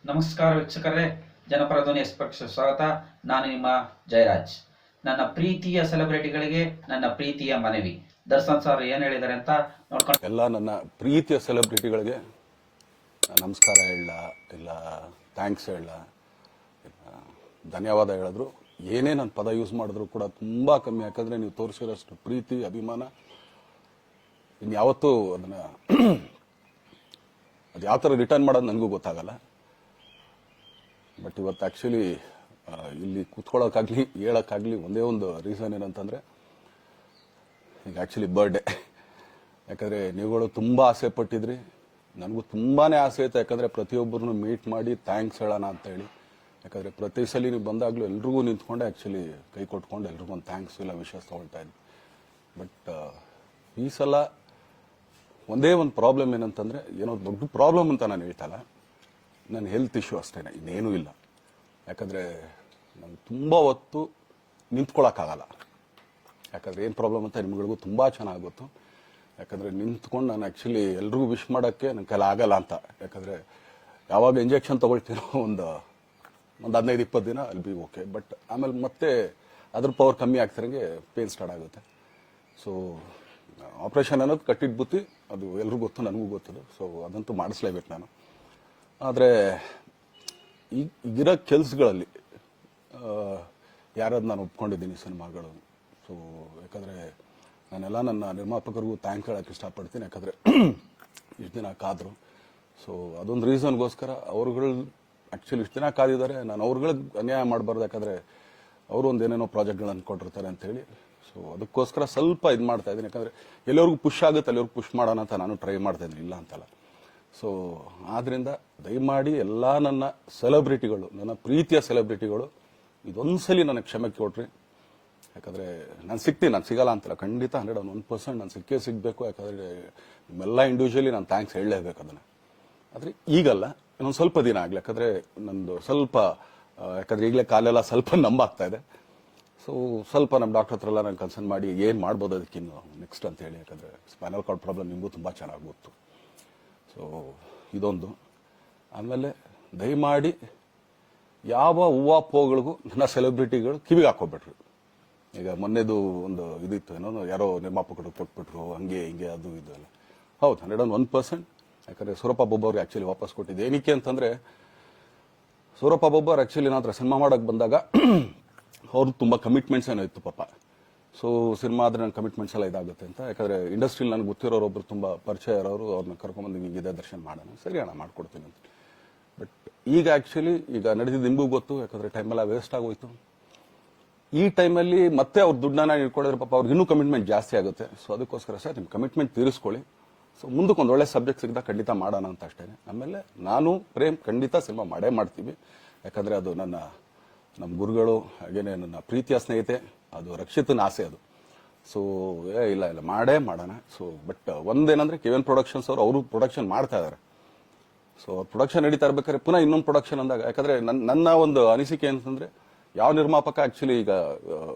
ನಮಸ್ಕಾರ ವೀಕ್ಷಕರೇ, ಜನಪರ ಧ್ವನಿ ಎಕ್ಸ್‌ಪ್ರೆಸ್ ಸ್ವಾಗತ. ನಾನು ನಿಮ್ಮ ಜಯರಾಜ್. ನನ್ನ ಪ್ರೀತಿಯ ಸೆಲೆಬ್ರಿಟಿಗಳಿಗೆ ನನ್ನ ಪ್ರೀತಿಯ ಮನವಿ. ದರ್ಶನ್ ಸರ್ ಏನ್ ಹೇಳಿದ್ದಾರೆ ಅಂತ ನೋಡ್ಕೊಂಡು ಎಲ್ಲ ನನ್ನ ಪ್ರೀತಿಯ ಸೆಲೆಬ್ರಿಟಿಗಳಿಗೆ ನಮಸ್ಕಾರ ಹೇಳ ಇಲ್ಲ ಥ್ಯಾಂಕ್ಸ್ ಹೇಳ ಧನ್ಯವಾದ ಹೇಳಿದ್ರು. ಏನೇ ನನ್ನ ಪದ ಯೂಸ್ ಮಾಡಿದ್ರು ಕೂಡ ತುಂಬ ಕಮ್ಮಿ. ಯಾಕಂದರೆ ನೀವು ತೋರಿಸಿರೋಷ್ಟು ಪ್ರೀತಿ ಅಭಿಮಾನ ಇನ್ಯಾವತ್ತೂ ಅದನ್ನು ಅದು ಯಾವ ಥರ ರಿಟರ್ನ್ ಮಾಡೋದು ನನಗೂ ಗೊತ್ತಾಗಲ್ಲ. ಬಟ್ ಇವತ್ತು ಆ್ಯಕ್ಚುಲಿ ಇಲ್ಲಿ ಕೂತ್ಕೊಳ್ಳೋಕ್ಕಾಗಲಿ ಹೇಳೋಕ್ಕಾಗಲಿ ಒಂದೇ ಒಂದು ರೀಸನ್ ಏನಂತಂದರೆ ಈಗ ಆ್ಯಕ್ಚುಲಿ ಬರ್ಡೇ. ಯಾಕಂದರೆ ನೀವುಗಳು ತುಂಬ ಆಸೆ ಪಟ್ಟಿದ್ರಿ, ನನಗೂ ತುಂಬಾ ಆಸೆ ಇತ್ತು. ಯಾಕಂದರೆ ಪ್ರತಿಯೊಬ್ಬರನ್ನು ಮೀಟ್ ಮಾಡಿ ಥ್ಯಾಂಕ್ಸ್ ಹೇಳೋಣ ಅಂತ ಹೇಳಿ. ಯಾಕಂದರೆ ಪ್ರತಿ ಸಲ ನೀವು ಬಂದಾಗಲೂ ಎಲ್ರಿಗೂ ನಿಂತ್ಕೊಂಡೆ ಆ್ಯಕ್ಚುಲಿ ಕೈ ಕೊಟ್ಕೊಂಡು ಎಲ್ರಿಗೂ ಒಂದು ಥ್ಯಾಂಕ್ಸ್ ಇಲ್ಲ ವಿಷಸ್ ತೊಗೊಳ್ತಾ ಇದ್ದೆ. ಬಟ್ ಈ ಸಲ ಒಂದೇ ಒಂದು ಪ್ರಾಬ್ಲಮ್ ಏನಂತಂದರೆ, ಏನೋ ದೊಡ್ಡ ಪ್ರಾಬ್ಲಮ್ ಅಂತ ನಾನು ಹೇಳ್ತಲ್ಲ, ನನ್ನ ಹೆಲ್ತ್ ಇಶ್ಯೂ ಅಷ್ಟೇ, ಇನ್ನೇನೂ ಇಲ್ಲ. ಯಾಕಂದರೆ ನಾನು ತುಂಬ ಹೊತ್ತು ನಿಂತ್ಕೊಳ್ಳೋಕ್ಕಾಗಲ್ಲ. ಯಾಕಂದರೆ ಏನು ಪ್ರಾಬ್ಲಮ್ ಅಂತ ನಿಮ್ಗಳಿಗೂ ತುಂಬ ಚೆನ್ನಾಗಿ ಗೊತ್ತು. ಯಾಕಂದರೆ ನಿಂತ್ಕೊಂಡು ನಾನು ಆ್ಯಕ್ಚುಲಿ ಎಲ್ರಿಗೂ ವಿಶ್ ಮಾಡೋಕ್ಕೆ ನನ್ನ ಕೈಲಿ ಆಗಲ್ಲ ಅಂತ. ಯಾಕಂದರೆ ಯಾವಾಗ ಇಂಜೆಕ್ಷನ್ ತೊಗೊಳ್ತೀನೋ ಒಂದು 15-20 ದಿನ ಅಲ್ಲಿ ಬಿ ಓಕೆ. ಬಟ್ ಆಮೇಲೆ ಮತ್ತೆ ಅದ್ರ ಪವರ್ ಕಮ್ಮಿ ಆಗ್ತಿರಂಗೆ ಪೇನ್ ಸ್ಟಾರ್ಟ್ ಆಗುತ್ತೆ. ಸೊ ಆಪ್ರೇಷನ್ ಅನ್ನೋದು ಕಟ್ಟಿಟ್ಟು ಬುತ್ತಿ, ಅದು ಎಲ್ರಿಗೂ ಗೊತ್ತು, ನನಗೂ ಗೊತ್ತಿಲ್ಲ. ಸೊ ಅದಂತೂ ಮಾಡಿಸ್ಲೇಬೇಕು ನಾನು. ಆದರೆ ಈಗಿರೋ ಕೆಲಸಗಳಲ್ಲಿ ಯಾರಾದ್ರು ನಾನು ಒಪ್ಕೊಂಡಿದ್ದೀನಿ ಸಿನಿಮಾಗಳು. ಸೊ ಯಾಕಂದರೆ ನಾನೆಲ್ಲ ನನ್ನ ನಿರ್ಮಾಪಕರಿಗೂ ಥ್ಯಾಂಕ್ ಹೇಳೋಕ್ಕೆ ಇಷ್ಟಪಡ್ತೀನಿ. ಯಾಕಂದರೆ ಇಷ್ಟು ದಿನ ಕಾದರು. ಸೊ ಅದೊಂದು ರೀಸನ್ಗೋಸ್ಕರ ಅವ್ರುಗಳು ಆ್ಯಕ್ಚುಲಿ ಇಷ್ಟು ದಿನ ಕಾದಿದ್ದಾರೆ. ನಾನು ಅವ್ರುಗಳಿಗೆ ಅನ್ಯಾಯ ಮಾಡಬಾರ್ದು. ಯಾಕಂದರೆ ಅವರು ಒಂದು ಏನೇನೋ ಪ್ರಾಜೆಕ್ಟ್ಗಳು ಅಂದ್ಕೊಂಡಿರ್ತಾರೆ ಅಂತೇಳಿ. ಸೊ ಅದಕ್ಕೋಸ್ಕರ ಸ್ವಲ್ಪ ಇದು ಮಾಡ್ತಾ ಇದ್ದೀನಿ. ಯಾಕಂದರೆ ಎಲ್ಲರಿಗೂ ಪುಷ್ ಆಗುತ್ತೆ ಅಲ್ಲಿವ್ರಿಗೆ ಪುಷ್ ಮಾಡೋಣ ಅಂತ ನಾನು ಟ್ರೈ ಮಾಡ್ತಾ ಇದ್ದೀನಿ, ಇಲ್ಲ ಅಂತಲ್ಲ. ಸೊ ಆದ್ದರಿಂದ ದಯಮಾಡಿ ಎಲ್ಲ ನನ್ನ ಸೆಲೆಬ್ರಿಟಿಗಳು, ನನ್ನ ಪ್ರೀತಿಯ ಸೆಲೆಬ್ರಿಟಿಗಳು, ಇದೊಂದ್ಸಲಿ ನನಗೆ ಕ್ಷಮೆ ಕೊಡ್ರಿ. ಯಾಕಂದರೆ ನಾನು ಸಿಗ್ತೀನಿ, ನಾನು ಸಿಗಲ್ಲ ಅಂತಲ್ಲ, ಖಂಡಿತ 101% ನಾನು ಸಿಕ್ಕೇ ಸಿಗಬೇಕು. ಯಾಕಂದರೆ ನಿಮ್ಮೆಲ್ಲ ಇಂಡಿವಿಜುವಲಿ ನಾನು ಥ್ಯಾಂಕ್ಸ್ ಹೇಳಲೇಬೇಕು ಅದನ್ನು. ಆದರೆ ಈಗಲ್ಲ, ಇನ್ನೊಂದು ಸ್ವಲ್ಪ ದಿನ ಆಗಲಿ. ಯಾಕಂದರೆ ನಂದು ಸ್ವಲ್ಪ ಯಾಕಂದರೆ ಈಗಲೇ ಕಾಲೆಲ್ಲ ಸ್ವಲ್ಪ ನಂಬಾಗ್ತಾ ಇದೆ. ಸೊ ಸ್ವಲ್ಪ ನಮ್ಮ ಡಾಕ್ಟರ್ ಹತ್ರ ಎಲ್ಲ ನಾನು ಕನ್ಸರ್ನ್ ಮಾಡಿ ಏನು ಮಾಡ್ಬೋದು ಅದಕ್ಕಿನ್ನು ನೆಕ್ಸ್ಟ್ ಅಂತ ಹೇಳಿ. ಯಾಕಂದರೆ ಸ್ಪೈನಲ್ ಕಾರ್ಡ್ ಪ್ರಾಬ್ಲಮ್ ನಿಮಗೂ ತುಂಬ ಚೆನ್ನಾಗಿ ಗೊತ್ತು. ಸೊ ಇದೊಂದು. ಆಮೇಲೆ ದಯಮಾಡಿ ಯಾವ ಹೂವಾಪೋಗಳಿಗೂ ನನ್ನ ಸೆಲೆಬ್ರಿಟಿಗಳು ಕಿವಿಗೆ ಹಾಕೋಬಿಟ್ರು. ಈಗ ಮೊನ್ನೆದು ಒಂದು ಇದಿತ್ತು, ಏನೋ ಯಾರೋ ನಿರ್ಮಾಪಕರು ಕೊಟ್ಬಿಟ್ರು, ಹಂಗೆ ಹಿಂಗೆ ಅದು ಇದು ಎಲ್ಲ. ಹೌದು, 101%. ಯಾಕಂದರೆ ಸೂರಪ್ಪ ಬೊಬ್ಬವ್ರಿಗೆ ಆ್ಯಕ್ಚುಲಿ ವಾಪಸ್ ಕೊಟ್ಟಿದ್ದು ಏನಕ್ಕೆ ಅಂತಂದರೆ, ಸೂರಪ್ಪ ಬೊಬ್ಬರು ಆ್ಯಕ್ಚುಲಿ ನನ್ನ ಹತ್ರ ಸಿನಿಮಾ ಮಾಡೋಕ್ಕೆ ಬಂದಾಗ ಅವ್ರದ್ದು ತುಂಬ ಕಮಿಟ್ಮೆಂಟ್ಸ್ ಏನೋ ಇತ್ತು ಪಾಪ. ಸೊ ಸಿನಿಮಾ ಆದರೆ ನನ್ನ ಕಮಿಟ್ಮೆಂಟ್ಸ್ ಎಲ್ಲ ಇದಾಗುತ್ತೆ ಅಂತ. ಯಾಕಂದರೆ ಇಂಡಸ್ಟ್ರಿಲಿ ನನಗೆ ಗೊತ್ತಿರೋರೊಬ್ಬರು ತುಂಬ ಪರಿಚಯ ಇರೋರು, ಅವ್ರನ್ನ ಕರ್ಕೊಂಬಂದು ಹಿಂಗಿದೆ ದರ್ಶನ ಮಾಡೋಣ, ಸರಿ ಅಣ್ಣ ಮಾಡ್ಕೊಡ್ತೀನಿ ಅಂತ. ಬಟ್ ಈಗ ಆ್ಯಕ್ಚುಲಿ ಈಗ ನಡೆದಿದ್ದು ನಿಮಗೂ ಗೊತ್ತು. ಯಾಕಂದರೆ ಟೈಮೆಲ್ಲ ವೇಸ್ಟ್ ಆಗೋಯ್ತು. ಈ ಟೈಮಲ್ಲಿ ಮತ್ತೆ ಅವ್ರ ದುಡ್ಡನ್ನ ಇಟ್ಕೊಂಡಿದ್ರೆ ಪಾಪ ಅವ್ರಿಗೆ ಇನ್ನೂ ಕಮಿಟ್ಮೆಂಟ್ ಜಾಸ್ತಿ ಆಗುತ್ತೆ. ಸೊ ಅದಕ್ಕೋಸ್ಕರ ಸರ್ ನಿಮ್ಮ ಕಮಿಟ್ಮೆಂಟ್ ತೀರಿಸ್ಕೊಳ್ಳಿ. ಸೊ ಮುಂದಕ್ಕೆ ಒಂದು ಒಳ್ಳೆ ಸಬ್ಜೆಕ್ಟ್ ಸಿಗ್ದಾಗ ಖಂಡಿತ ಮಾಡೋಣ ಅಂತ ಅಷ್ಟೇ. ಆಮೇಲೆ ನಾನು ಪ್ರೇಮ್ ಖಂಡಿತ ಸಿನಿಮಾ ಮಾಡೇ ಮಾಡ್ತೀವಿ. ಯಾಕಂದರೆ ಅದು ನಮ್ಮ ಗುರುಗಳು, ಹಾಗೇನೆ ನನ್ನ ಪ್ರೀತಿಯ ಸ್ನೇಹಿತೆ, ಅದು ರಕ್ಷಿತನ ಆಸೆ ಅದು. ಸೊ ಇಲ್ಲ ಮಾಡೇ ಮಾಡೋಣ. ಸೊ ಬಟ್ ಒಂದೇನಂದ್ರೆ KVN ಪ್ರೊಡಕ್ಷನ್ಸ್ ಅವರು ಪ್ರೊಡಕ್ಷನ್ ಮಾಡ್ತಾ ಇದ್ದಾರೆ. ಸೊ ಪ್ರೊಡಕ್ಷನ್ ನಡೀತಾ ಇರ್ಬೇಕಾದ್ರೆ ಪುನಃ ಇನ್ನೊಂದು ಪ್ರೊಡಕ್ಷನ್ ಅಂದಾಗ, ಯಾಕಂದ್ರೆ ನನ್ನ ಒಂದು ಅನಿಸಿಕೆ ಅಂತಂದ್ರೆ, ಯಾವ ನಿರ್ಮಾಪಕ ಆಕ್ಚುಲಿ ಈಗ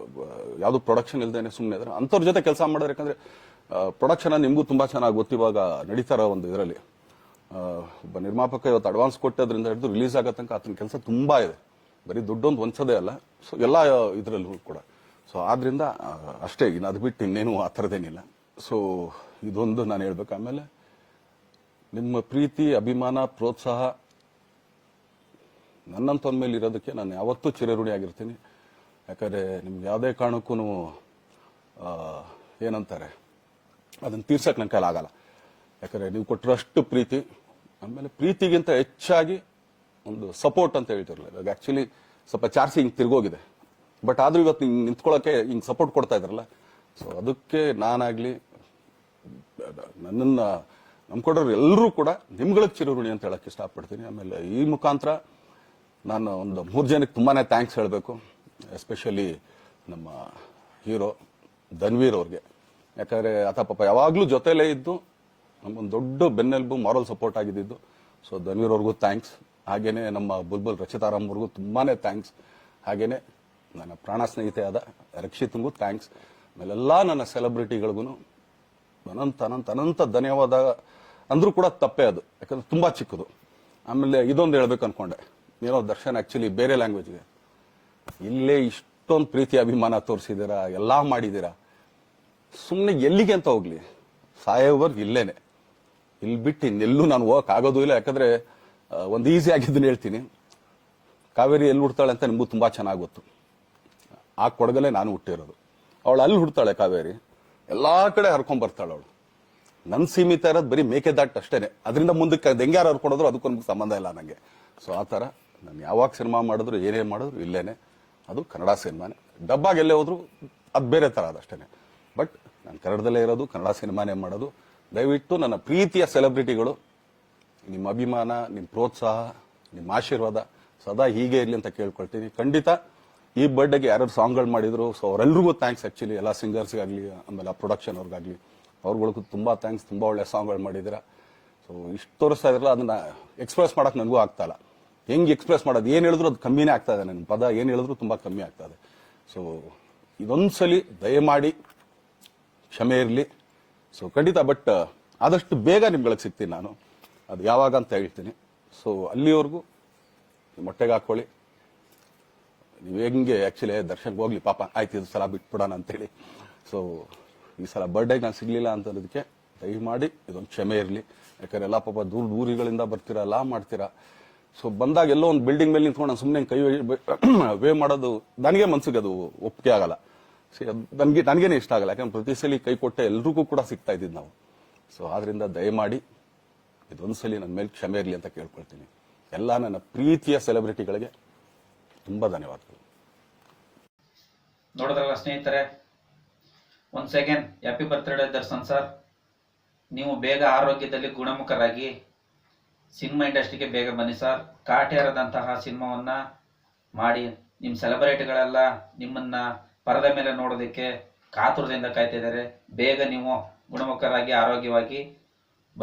ಯಾವ್ದು ಪ್ರೊಡಕ್ಷನ್ ಇಲ್ದೇನೆ ಸುಮ್ಮನೆ ಇದ್ರೆ ಅಂಥವ್ರ ಜೊತೆ ಕೆಲಸ ಮಾಡೋರು. ಯಾಕಂದ್ರೆ ಪ್ರೊಡಕ್ಷನ್ ನಿಮಗೂ ತುಂಬಾ ಚೆನ್ನಾಗಿ ಗೊತ್ತು. ಇವಾಗ ನಡೀತಾ ಇರೋ ಒಂದು ಇದರಲ್ಲಿ ಒಬ್ಬ ನಿರ್ಮಾಪಕ ಇವತ್ತು ಅಡ್ವಾನ್ಸ್ ಕೊಟ್ಟದ್ರಿಂದ ಹಿಡಿದು ರಿಲೀಸ್ ಆಗೋ ತನಕ ಆತನ ಕೆಲಸ ತುಂಬಾ ಇದೆ. ಬರೀ ದುಡ್ಡೊಂದು ಒಂದ್ಸದೇ ಅಲ್ಲ. ಸೊ ಎಲ್ಲ ಇದರಲ್ಲೂ ಕೂಡ. ಸೊ ಆದ್ರಿಂದ ಅಷ್ಟೇ, ಇನ್ನು ಅದು ಬಿಟ್ಟು ಇನ್ನೇನು ಆ ಥರದ್ದೇನಿಲ್ಲ. ಸೊ ಇದೊಂದು ನಾನು ಹೇಳ್ಬೇಕು. ಆಮೇಲೆ ನಿಮ್ಮ ಪ್ರೀತಿ, ಅಭಿಮಾನ, ಪ್ರೋತ್ಸಾಹ ನನ್ನಂತವ್ರ ಮೇಲೆ ಇರೋದಕ್ಕೆ ನಾನು ಯಾವತ್ತೂ ಚಿರಋಣಿಯಾಗಿರ್ತೀನಿ. ಯಾಕಂದರೆ ನಿಮ್ಗೆ ಯಾವುದೇ ಕಾರಣಕ್ಕೂ ಏನಂತಾರೆ ಅದನ್ನು ತೀರ್ಸಕ್ಕೆ ನನ್ನ ಕೈಲಿ ಆಗಲ್ಲ. ಯಾಕಂದರೆ ನೀವು ಕೊಟ್ಟರಷ್ಟು ಪ್ರೀತಿ, ಆಮೇಲೆ ಪ್ರೀತಿಗಿಂತ ಹೆಚ್ಚಾಗಿ ಒಂದು ಸಪೋರ್ಟ್ ಅಂತ ಹೇಳ್ತಿರಲ್ಲ. ಇವಾಗ ಆ್ಯಕ್ಚುಲಿ ಸ್ವಲ್ಪ ಚಾರ್ಜ್ ಹಿಂಗೆ ತಿರ್ಗೋಗಿದೆ. ಬಟ್ ಆದ್ರೂ ಇವತ್ತು ಹಿಂಗೆ ನಿಂತ್ಕೊಳ್ಳೋಕೆ ಹಿಂಗೆ ಸಪೋರ್ಟ್ ಕೊಡ್ತಾ ಇದ್ರಲ್ಲ. ಸೊ ಅದಕ್ಕೆ ನಾನಾಗಲಿ ನನ್ನನ್ನು ನಂಬ್ಕೊಡೋರು ಎಲ್ಲರೂ ಕೂಡ ನಿಮ್ಗಳಿಗೆ ಚಿರಋಣಿ ಅಂತ ಹೇಳಕ್ಕೆ ಇಷ್ಟಪಡ್ತೀನಿ. ಆಮೇಲೆ ಈ ಮುಖಾಂತರ ನಾನು ಒಂದು 3 ಜನಕ್ಕೆ ತುಂಬಾ ಥ್ಯಾಂಕ್ಸ್ ಹೇಳಬೇಕು. ಎಸ್ಪೆಷಲಿ ನಮ್ಮ ಹೀರೋ ಧನ್ವೀರ್ ಅವ್ರಿಗೆ. ಯಾಕಂದರೆ ಆತ ಪಾಪ ಯಾವಾಗಲೂ ಜೊತೆಲೇ ಇದ್ದು ನಮ್ಮೊಂದು ದೊಡ್ಡ ಬೆನ್ನೆಲುಬು, ಮಾರಲ್ ಸಪೋರ್ಟ್ ಆಗಿದ್ದು. ಸೊ ಧನ್ವೀರ್ ಅವ್ರಿಗೂ ಥ್ಯಾಂಕ್ಸ್. ಹಾಗೇನೆ ನಮ್ಮ ಬುಲ್ಬುಲ್ ರಚಿತಾರಾಮ್ ಅವ್ರಿಗೂ ತುಂಬಾ ಥ್ಯಾಂಕ್ಸ್. ಹಾಗೇನೆ ನನ್ನ ಪ್ರಾಣ ಸ್ನೇಹಿತೆ ಆದ ರಕ್ಷಿತ್ಗೂ ಥ್ಯಾಂಕ್ಸ್. ಆಮೇಲೆಲ್ಲ ನನ್ನ ಸೆಲೆಬ್ರಿಟಿಗಳಿಗೂ ಅನಂತ ಧನ್ಯವಾದ ಅಂದ್ರೂ ಕೂಡ ತಪ್ಪೇ ಅದು. ಯಾಕಂದ್ರೆ ತುಂಬಾ ಚಿಕ್ಕದು. ಆಮೇಲೆ ಇದೊಂದು ಹೇಳ್ಬೇಕು ಅನ್ಕೊಂಡೆ, ಏನೋ ದರ್ಶನ್ ಆಕ್ಚುಲಿ ಬೇರೆ ಲ್ಯಾಂಗ್ವೇಜ್ಗೆ, ಇಲ್ಲೇ ಇಷ್ಟೊಂದು ಪ್ರೀತಿ ಅಭಿಮಾನ ತೋರಿಸಿದ್ದೀರಾ, ಎಲ್ಲ ಮಾಡಿದ್ದೀರಾ, ಸುಮ್ಮನೆ ಎಲ್ಲಿಗೆ ಅಂತ ಹೋಗ್ಲಿ, ಸಾಯೋವರ್ಗು ಇಲ್ಲೇನೆ, ಇಲ್ಲಿ ಬಿಟ್ಟು ಇನ್ನೆಲ್ಲೂ ನಾನು ಹೋಗಕ್ ಆಗೋದು ಇಲ್ಲ. ಯಾಕಂದ್ರೆ ಒಂದು ಈಸಿ ಆಗಿದ್ದನ್ನು ಹೇಳ್ತೀನಿ, ಕಾವೇರಿ ಎಲ್ಲಿ ಹುಡ್ತಾಳೆ ಅಂತ ನಿಮಗೂ ತುಂಬಾ ಚೆನ್ನಾಗಿ ಗೊತ್ತು. ಆ ಕೊಡಗಲ್ಲೇ ನಾನು ಹುಟ್ಟಿರೋದು. ಅವಳು ಅಲ್ಲಿ ಹುಡ್ತಾಳೆ ಕಾವೇರಿ, ಎಲ್ಲಾ ಕಡೆ ಹರ್ಕೊಂಡ್ ಬರ್ತಾಳೆ ಅವಳು. ನನ್ ಸೀಮಿತ ಇರೋದು ಬರೀ ಮೇಕೆದಾಟ್ ಅಷ್ಟೇನೆ, ಅದರಿಂದ ಮುಂದಕ್ಕೆ ಹೆಂಗ್ಯಾರು ಹರ್ಕೊಡೋದ್ರು ಅದಕ್ಕೊಂದು ಸಂಬಂಧ ಇಲ್ಲ ನಂಗೆ. ಸೊ ಆ ತರ ನಾನು ಯಾವಾಗ ಸಿನಿಮಾ ಮಾಡಿದ್ರು ಏನೇ ಮಾಡಿದ್ರು ಇಲ್ಲೇನೆ, ಅದು ಕನ್ನಡ ಸಿನಿಮಾನೇ. ಡಬ್ಬಾಗಿ ಎಲ್ಲೇ ಹೋದ್ರು ಅದು ಬೇರೆ ತರ ಅದಷ್ಟೇನೆ. ಬಟ್ ನಾನು ಕನ್ನಡದಲ್ಲೇ ಇರೋದು, ಕನ್ನಡ ಸಿನಿಮಾನೇ ಮಾಡೋದು. ದಯವಿಟ್ಟು ನನ್ನ ಪ್ರೀತಿಯ ಸೆಲೆಬ್ರಿಟಿಗಳು, ನಿಮ್ಮ ಅಭಿಮಾನ, ನಿಮ್ಮ ಪ್ರೋತ್ಸಾಹ, ನಿಮ್ಮ ಆಶೀರ್ವಾದ ಸದಾ ಹೀಗೆ ಇರಲಿ ಅಂತ ಕೇಳ್ಕೊಳ್ತೀನಿ. ಖಂಡಿತ ಈ ಬರ್ಡೇಗೆ ಯಾರು ಸಾಂಗ್ಗಳು ಮಾಡಿದ್ರು, ಸೊ ಅವರೆಲ್ರಿಗೂ ಥ್ಯಾಂಕ್ಸ್. ಆಕ್ಚುಲಿ ಎಲ್ಲ ಸಿಂಗರ್ಸ್ಗಾಗ್ಲಿ, ಆಮೇಲೆ ಪ್ರೊಡಕ್ಷನ್ ಅವ್ರಿಗಾಗ್ಲಿ, ಅವ್ರಗಳಿಗೂ ತುಂಬಾ ಥ್ಯಾಂಕ್ಸ್. ತುಂಬಾ ಒಳ್ಳೆ ಸಾಂಗ್ಗಳು ಮಾಡಿದಿರ. ಸೊ ಇಷ್ಟು ತೋರಿಸ್ತಾ ಇದ್ರಲ್ಲ, ಅದನ್ನ ಎಕ್ಸ್ಪ್ರೆಸ್ ಮಾಡಕ್ ನನಗೂ ಆಗ್ತಾ ಇಲ್ಲ. ಹೆಂಗ್ ಎಕ್ಸ್ಪ್ರೆಸ್ ಮಾಡೋದು, ಏನ್ ಹೇಳಿದ್ರು ಅದು ಕಮ್ಮಿನೇ ಆಗ್ತಾ ಇದೆ. ನನ್ನ ಪದ ಏನ್ ಹೇಳಿದ್ರು ತುಂಬಾ ಕಮ್ಮಿ ಆಗ್ತಾ ಇದೆ. ಸೊ ಇದೊಂದ್ಸಲಿ ದಯಮಾಡಿ ಕ್ಷಮೆ ಇರಲಿ. ಸೊ ಖಂಡಿತ, ಬಟ್ ಆದಷ್ಟು ಬೇಗ ನಿಮ್ಗಳಿಗೆ ಸಿಗ್ತೀನಿ ನಾನು, ಅದು ಯಾವಾಗ ಅಂತ ಹೇಳ್ತೀನಿ. ಸೊ ಅಲ್ಲಿವರೆಗೂ ಮೊಟ್ಟೆಗೆ ಹಾಕೊಳ್ಳಿ. ನೀವು ಹೆಂಗೆ ಆಕ್ಚುಲಿ ದರ್ಶನ್ಗೆ ಹೋಗ್ಲಿ ಪಾಪ, ಆಯ್ತು ಇದು ಸಲ ಬಿಟ್ಬಿಡೋಣ ಅಂತೇಳಿ. ಸೊ ಈ ಸಲ ಬರ್ಡೇಗೆ ನಾನು ಸಿಗ್ಲಿಲ್ಲ ಅಂತಂದಕ್ಕೆ ದಯಮಾಡಿ ಇದೊಂದು ಕ್ಷಮೆ ಇರಲಿ. ಯಾಕಂದ್ರೆ ಎಲ್ಲ ಪಾಪ ದೂರ ದೂರಿಗಳಿಂದ ಬರ್ತೀರಾ, ಎಲ್ಲ ಮಾಡ್ತೀರಾ. ಸೊ ಬಂದಾಗ ಎಲ್ಲೋ ಒಂದು ಬಿಲ್ಡಿಂಗ್ ಮೇಲೆ ನಿಂತ್ಕೊಂಡು ನಾನು ಸುಮ್ಮನೆ ಕೈ ವೇ ಮಾಡೋದು ನನಗೆ ಮನ್ಸಿಗೆ ಅದು ಒಪ್ಪಿಗೆ ಆಗಲ್ಲ. ನನಗೇನೆ ಇಷ್ಟ ಆಗಲ್ಲ. ಯಾಕಂದ್ರೆ ಪ್ರತಿ ಸಲ ಕೈ ಕೊಟ್ಟೆ ಎಲ್ರಿಗೂ ಕೂಡ ಸಿಗ್ತಾ ಇದ್ದಿದ್ದು ನಾವು. ಸೊ ಆದ್ರಿಂದ ದಯಮಾಡಿ ಇದೊಂದ್ಸಲಿ ನನ್ನ ಮೇಲೆ ಕ್ಷಮೆ ಇರಲಿ ಅಂತ ಕೇಳ್ಕೊಳ್ತೀನಿ. ಎಲ್ಲ ನನ್ನ ಪ್ರೀತಿಯ ಸೆಲೆಬ್ರಿಟಿಗಳಿಗೆ ತುಂಬಾ ಧನ್ಯವಾದಗಳು. ನೋಡಿದ್ರಲ್ಲ ಸ್ನೇಹಿತರೆ, ಒಂದ್ second happy birthday Darshan sir. ನೀವು ಬೇಗ ಆರೋಗ್ಯದಲ್ಲಿ ಗುಣಮುಖರಾಗಿ ಸಿನಿಮಾ ಇಂಡಸ್ಟ್ರಿಗೆ ಬೇಗ ಬನ್ನಿ ಸರ್. ಕಾಟೇರದಂತಹ ಸಿನಿಮಾವನ್ನ ಮಾಡಿ ನಿಮ್ಮ ಸೆಲೆಬ್ರಿಟಿಗಳೆಲ್ಲ ನಿಮ್ಮನ್ನ ಪರದೆ ಮೇಲೆ ನೋಡೋದಕ್ಕೆ ಕಾತುರದಿಂದ ಕಾಯ್ತಿದ್ದಾರೆ. ಬೇಗ ನೀವು ಗುಣಮುಖರಾಗಿ ಆರೋಗ್ಯವಾಗಿ